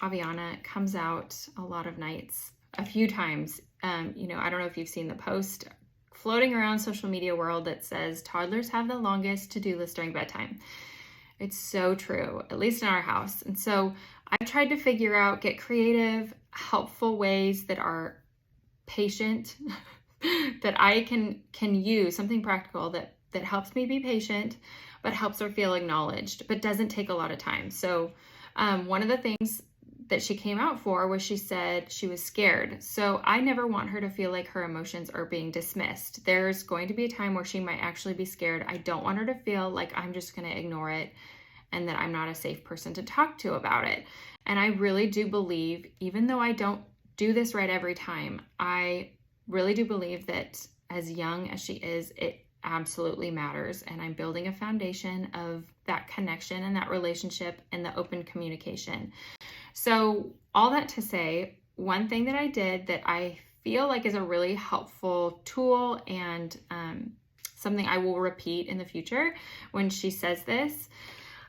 Aviana comes out a lot of nights, a few times. You know, I don't know if you've seen the post floating around social media world that says toddlers have the longest to-do list during bedtime. It's so true, at least in our house. And so I've tried to figure out, get creative, helpful ways that are patient, that I can use, something practical that helps me be patient, but helps her feel acknowledged, but doesn't take a lot of time. So one of the things that she came out for was she said she was scared. So I never want her to feel like her emotions are being dismissed. There's going to be a time where she might actually be scared. I don't want her to feel like I'm just going to ignore it and that I'm not a safe person to talk to about it. And I really do believe, even though I don't do this right every time, I really do believe that as young as she is, it absolutely matters. And I'm building a foundation of that connection and that relationship and the open communication. So all that to say, one thing that I did that I feel like is a really helpful tool and something I will repeat in the future when she says this,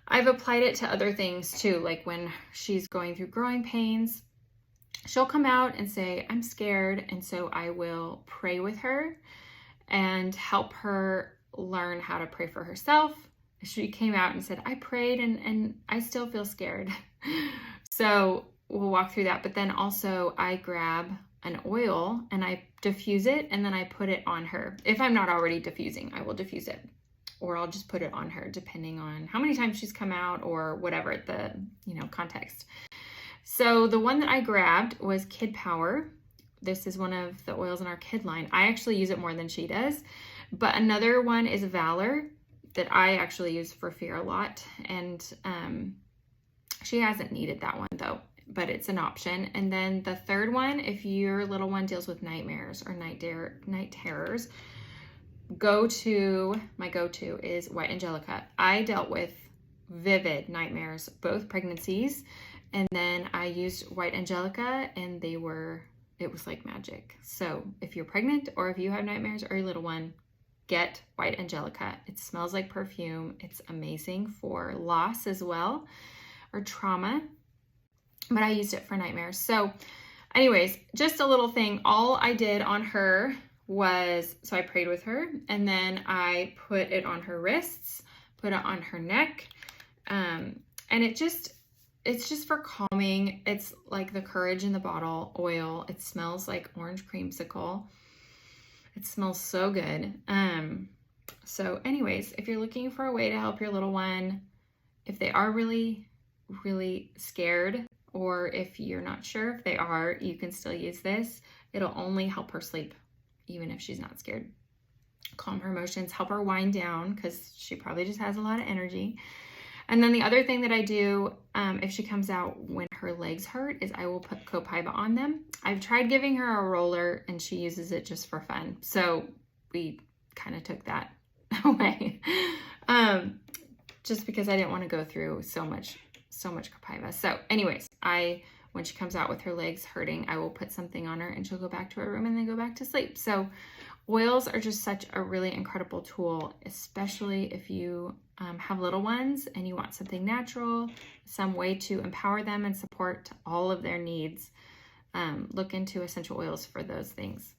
I've applied it to other things too. Like when she's going through growing pains, she'll come out and say, I'm scared. And so I will pray with her and help her learn how to pray for herself. She came out and said, I prayed and I still feel scared. So we'll walk through that. But then also I grab an oil and I diffuse it and then I put it on her. If I'm not already diffusing, I will diffuse it. Or I'll just put it on her depending on how many times she's come out or whatever the, context. So the one that I grabbed was Kid Power. This is one of the oils in our kid line. I actually use it more than she does. But another one is Valor that I actually use for fear a lot. And she hasn't needed that one though, but it's an option. And then the third one, if your little one deals with nightmares or night terrors, my go-to is White Angelica. I dealt with vivid nightmares, both pregnancies, and then I used White Angelica and it was like magic. So if you're pregnant or if you have nightmares or your little one, get White Angelica. It smells like perfume. It's amazing for loss as well, or trauma, but I used it for nightmares. So anyways, just a little thing. All I did on her was, so I prayed with her and then I put it on her wrists, put it on her neck. And it's just for calming. It's like the Courage in the Bottle oil. It smells like orange creamsicle. It smells so good. So anyways, if you're looking for a way to help your little one, if they are really, really scared, or if you're not sure if they are, you can still use this. It'll only help her sleep, even if she's not scared. Calm her emotions, help her wind down because she probably just has a lot of energy. And then the other thing that I do if she comes out when her legs hurt is I will put Copaiba on them. I've tried giving her a roller and she uses it just for fun. So we kind of took that away just because I didn't want to go through so much Copaiba. So anyways, when she comes out with her legs hurting, I will put something on her and she'll go back to her room and then go back to sleep. So oils are just such a really incredible tool, especially if you have little ones and you want something natural, some way to empower them and support all of their needs. Look into essential oils for those things.